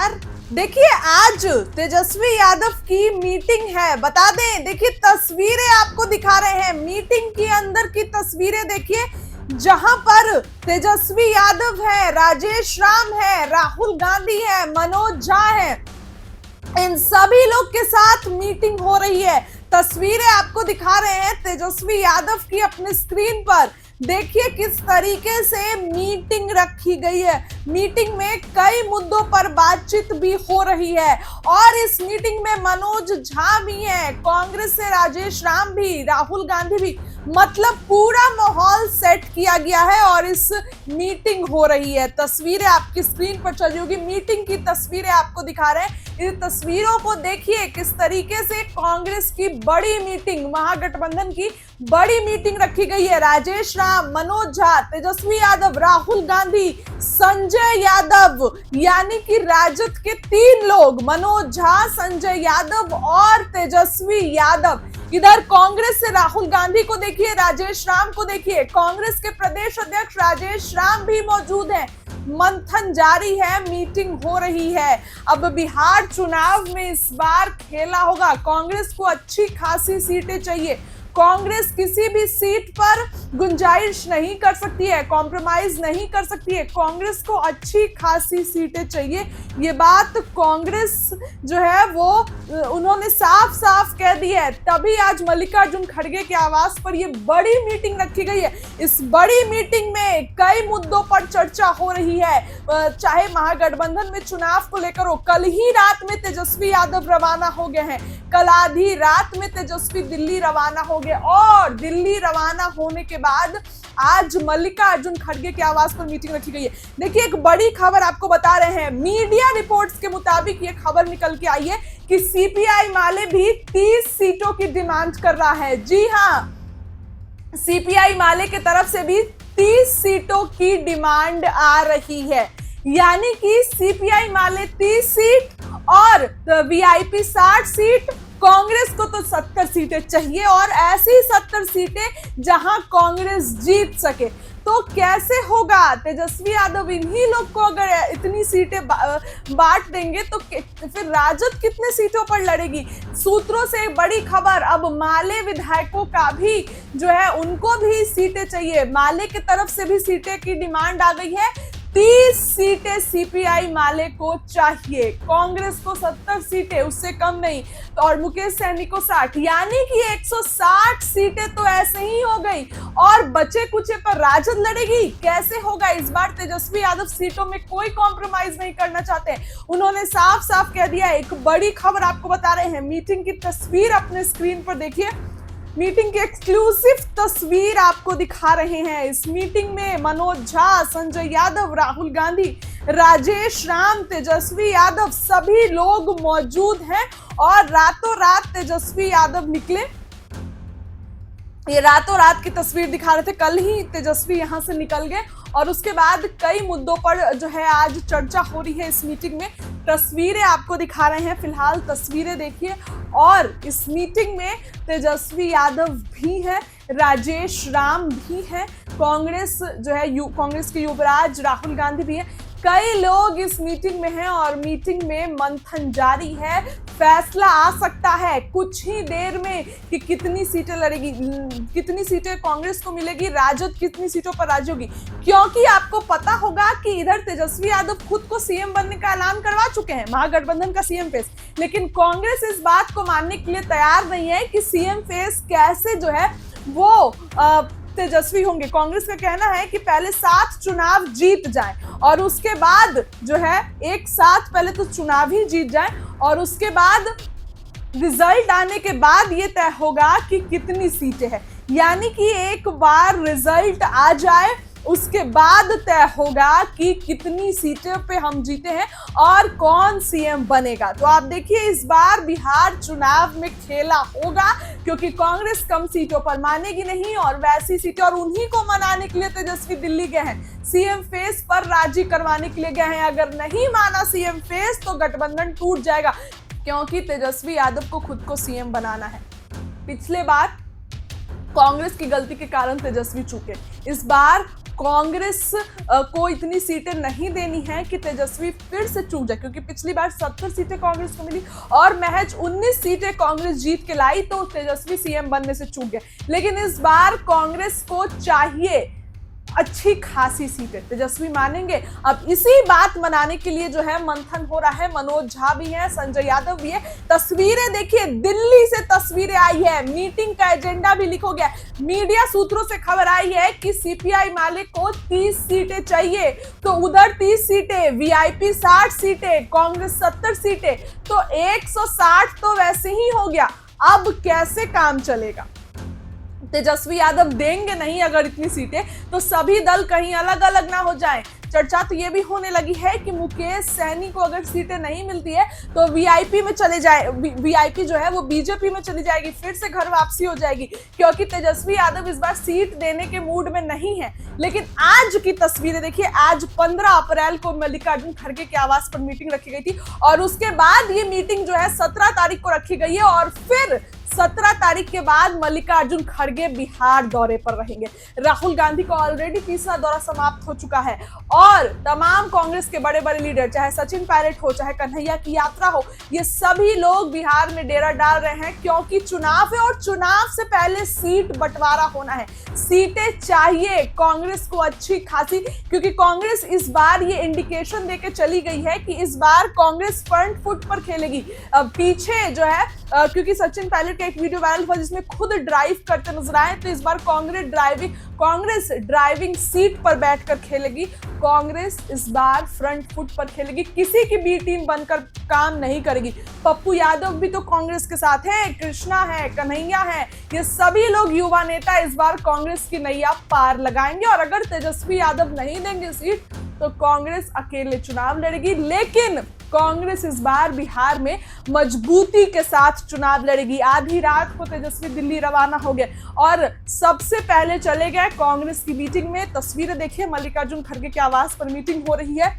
नमस्कार। देखिए आज तेजस्वी यादव की मीटिंग है, बता दें। देखिए तस्वीरें आपको दिखा रहे हैं, मीटिंग के अंदर की तस्वीरें देखिए, जहां पर तेजस्वी यादव है, राजेश राम है, राहुल गांधी है, मनोज झा है, इन सभी लोग के साथ मीटिंग हो रही है। तस्वीरें आपको दिखा रहे हैं तेजस्वी यादव की अपने स्क्रीन पर। देखिए किस तरीके से मीटिंग रखी गई है। मीटिंग में कई मुद्दों पर बातचीत भी हो रही है और इस मीटिंग में मनोज झा भी है, कांग्रेस से राजेश राम भी, राहुल गांधी भी, मतलब पूरा माहौल सेट किया गया है और इस मीटिंग हो रही है। तस्वीरें आपकी स्क्रीन पर चल रही होगी, मीटिंग की तस्वीरें आपको दिखा रहे हैं। इन तस्वीरों को देखिए किस तरीके से कांग्रेस की बड़ी मीटिंग, महागठबंधन की बड़ी मीटिंग रखी गई है। राजेश राम, मनोज झा, तेजस्वी यादव, राहुल गांधी, संजय यादव, यानी कि राजद के 3 लोग, मनोज झा, संजय यादव और तेजस्वी यादव। इधर कांग्रेस से राहुल गांधी को देखिए, राजेश राम को देखिए, कांग्रेस के प्रदेश अध्यक्ष राजेश राम भी मौजूद हैं। मंथन जारी है, मीटिंग हो रही है। अब बिहार चुनाव में इस बार खेला होगा। कांग्रेस को अच्छी खासी सीटें चाहिए। कांग्रेस किसी भी सीट पर गुंजाइश नहीं कर सकती है, कॉम्प्रोमाइज नहीं कर सकती है। कांग्रेस को अच्छी खासी सीटें चाहिए, ये बात कांग्रेस जो है वो उन्होंने साफ साफ कह दी है। तभी आज मल्लिकार्जुन खड़गे के आवास पर ये बड़ी मीटिंग रखी गई है। इस बड़ी मीटिंग में कई मुद्दों पर चर्चा हो रही है, चाहे महागठबंधन में चुनाव को लेकर हो। कल ही रात में तेजस्वी यादव रवाना हो गए हैं, कल आधी रात में तेजस्वी दिल्ली रवाना हो गए और दिल्ली रवाना होने के बाद आज मल्लिकार्जुन खड़गे के आवास पर मीटिंग रखी गई है। देखिए एक बड़ी खबर आपको बता रहे हैं, मीडिया रिपोर्ट्स के मुताबिक ये खबर निकल के आई है कि सीपीआई माले भी 30 सीटों की डिमांड कर रहा है। जी हाँ, सीपीआई माले की तरफ से भी 30 सीटों की डिमांड आ रही है, यानी कि सीपीआई माले 30 सीट और वीआईपी 60 सीट। कांग्रेस को तो 70 सीटें चाहिए और ऐसी 70 सीटें जहां कांग्रेस जीत सके। तो कैसे होगा? तेजस्वी यादव इन्हीं लोग को अगर इतनी सीटें बांट देंगे तो फिर राजद कितने सीटों पर लड़ेगी? सूत्रों से बड़ी खबर, अब माले विधायकों का भी जो है उनको भी सीटें चाहिए। माले की तरफ से भी सीटें की डिमांड आ गई है। 30 सीटें सीपीआई माले को चाहिए, कांग्रेस को 70 सीटें, उससे कम नहीं। तो और मुकेश सहनी को 60, यानी कि 160 सीटें तो ऐसे ही हो गई और बचे कुचे पर राजद लड़ेगी। कैसे होगा? इस बार तेजस्वी यादव सीटों में कोई कॉम्प्रोमाइज नहीं करना चाहते। उन्होंने साफ साफ कह दिया। एक बड़ी खबर आपको बता रहे हैं, मीटिंग की तस्वीर अपने स्क्रीन पर देखिए, मीटिंग की एक्सक्लूसिव तस्वीर आपको दिखा रहे हैं। इस मीटिंग में मनोज झा, संजय यादव, राहुल गांधी, राजेश राम, तेजस्वी यादव सभी लोग मौजूद हैं और रातों रात तेजस्वी यादव निकले। ये रातों रात की तस्वीर दिखा रहे थे, कल ही तेजस्वी यहां से निकल गए और उसके बाद कई मुद्दों पर जो है आज चर्चा हो रही है इस मीटिंग में। तस्वीरें आपको दिखा रहे हैं, फिलहाल तस्वीरें देखिए। और इस मीटिंग में तेजस्वी यादव भी है, राजेश राम भी है, कांग्रेस जो है कांग्रेस के युवराज राहुल गांधी भी है। कई लोग इस मीटिंग में हैं और मीटिंग में मंथन जारी है। फैसला आ सकता है कुछ ही देर में कि कितनी सीटें लड़ेगी, कितनी सीटें कांग्रेस को मिलेगी, राजद कितनी सीटों पर राजी होगी। क्योंकि आपको पता होगा कि इधर तेजस्वी यादव खुद को सीएम बनने का ऐलान करवा चुके हैं, महागठबंधन का सीएम फेस, लेकिन कांग्रेस इस बात को मानने के लिए तैयार नहीं है कि सीएम फेस कैसे जो है वो तेजस्वी होंगे। कांग्रेस का कहना है कि पहले 7 चुनाव जीत जाएं और उसके बाद जो है एक साथ पहले तो चुनाव ही जीत जाएं और उसके बाद रिजल्ट आने के बाद ये तय होगा कि कितनी सीटें हैं। यानी कि एक बार रिजल्ट आ जाए उसके बाद तय होगा कि कितनी सीटों पे हम जीते हैं और कौन सीएम बनेगा। तो आप देखिए इस बार बिहार चुनाव में खेला होगा क्योंकि कांग्रेस कम सीटों पर मानेगी नहीं और वैसी सीटें, और उन्हीं को मनाने के लिए तेजस्वी दिल्ली गए हैं, सीएम फेस पर राजी करवाने के लिए गए हैं। अगर नहीं माना सीएम फेस तो गठबंधन टूट जाएगा क्योंकि तेजस्वी यादव को खुद को सीएम बनाना है। पिछले बार कांग्रेस की गलती के कारण तेजस्वी चूके, इस बार कांग्रेस को इतनी सीटें नहीं देनी है कि तेजस्वी फिर से चूक जाए, क्योंकि पिछली बार 70 सीटें कांग्रेस को मिली और महज 19 सीटें कांग्रेस जीत के लाई तो तेजस्वी सीएम बनने से चूक गए। लेकिन इस बार कांग्रेस को चाहिए अच्छी खासी सीटें, तेजस्वी मानेंगे। अब इसी बात मनाने के लिए जो है मंथन हो रहा है। मनोज झा भी है, संजय यादव भी है। तस्वीरें देखिए, दिल्ली से तस्वीरें आई है, मीटिंग का एजेंडा भी लिखा गया। मीडिया सूत्रों से खबर आई है कि सीपीआई माले को 30 सीटें चाहिए, तो उधर 30 सीटें, वीआईपी 60 सीटें, कांग्रेस 70 सीटें, तो 160 तो वैसे ही हो गया। अब कैसे काम चलेगा? तेजस्वी यादव देंगे नहीं अगर इतनी सीटें, तो सभी दल कहीं अलग अलग ना हो जाएं। चर्चा तो ये भी होने लगी है कि मुकेश सहनी को अगर सीटें नहीं मिलती है तो वीआईपी में चले जाए, वीआईपी जो है वो बीजेपी में चली जाएगी, फिर से घर वापसी हो जाएगी, क्योंकि तेजस्वी यादव इस बार सीट देने के मूड में नहीं है। लेकिन आज की तस्वीरें देखिए, आज 15 अप्रैल को मल्लिकार्जुन खड़गे के आवास पर मीटिंग रखी गई थी और उसके बाद ये मीटिंग जो है 17 तारीख को रखी गई है और फिर 17 तारीख के बाद मल्लिकार्जुन खड़गे बिहार दौरे पर रहेंगे। राहुल गांधी का ऑलरेडी तीसरा दौरा समाप्त हो चुका है और तमाम कांग्रेस के बड़े बड़े लीडर, चाहे सचिन पायलट हो, चाहे कन्हैया की यात्रा हो, ये सभी लोग बिहार में डेरा डाल रहे हैं, क्योंकि चुनाव है और चुनाव से पहले सीट बंटवारा होना है। सीटें चाहिए कांग्रेस को अच्छी खासी, क्योंकि कांग्रेस इस बार ये इंडिकेशन देके चली गई है कि इस बार कांग्रेस फ्रंट फुट पर खेलेगी। पीछे जो है क्योंकि सचिन पायलट का एक वीडियो वायरल हुआ जिसमें खुद ड्राइव करते नजर आए, तो इस बार कांग्रेस ड्राइविंग सीट पर बैठकर खेलेगी। कांग्रेस इस बार फ्रंट फुट पर खेलेगी, किसी की बी टीम बनकर काम नहीं करेगी। पप्पू यादव भी तो कांग्रेस के साथ है, कृष्णा है, कन्हैया है, ये सभी लोग युवा नेता इस बार कांग्रेस की नैया पार लगाएंगे और अगर तेजस्वी यादव नहीं देंगे सीट तो कांग्रेस अकेले चुनाव लड़ेगी। लेकिन कांग्रेस इस बार बिहार में मजबूती के साथ चुनाव लड़ेगी। आधी रात को तेजस्वी दिल्ली रवाना हो गए और सबसे पहले चले गए कांग्रेस की मीटिंग में। तस्वीरें देखिए, मल्लिकार्जुन खड़गे के आवास पर मीटिंग हो रही है।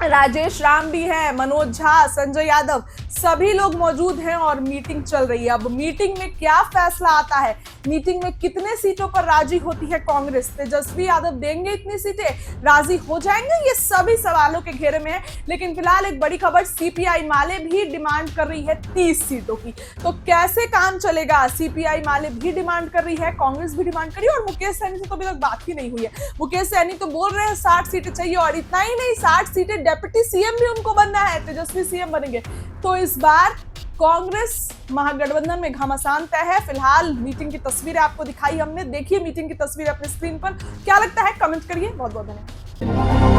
राजेश राम भी है, मनोज झा, संजय यादव, सभी लोग मौजूद हैं और मीटिंग चल रही है। अब मीटिंग में क्या फैसला आता है, मीटिंग में कितने सीटों पर राजी होती है कांग्रेस, तेजस्वी यादव देंगे इतनी सीटें, राजी हो जाएंगे, ये सभी सवालों के घेरे में है। लेकिन फिलहाल एक बड़ी खबर, सीपीआई माले भी डिमांड कर रही है 30 सीटों की। तो कैसे काम चलेगा? सीपीआई माले भी डिमांड कर रही है, कांग्रेस भी डिमांड कर रही है और मुकेश सहनी से तो अभी तक बात ही नहीं हुई है। मुकेश सहनी तो बोल रहे हैं 60 सीटें चाहिए और इतना ही नहीं, 60 सीटें डेप्यूटी सीएम भी उनको बनना है, तेजस्वी सीएम बनेंगे। तो इस बार कांग्रेस महागठबंधन में घमासान तय है। फिलहाल मीटिंग की तस्वीरें आपको दिखाई हमने, देखिए मीटिंग की तस्वीर अपने स्क्रीन पर, क्या लगता है कमेंट करिए। बहुत बहुत धन्यवाद।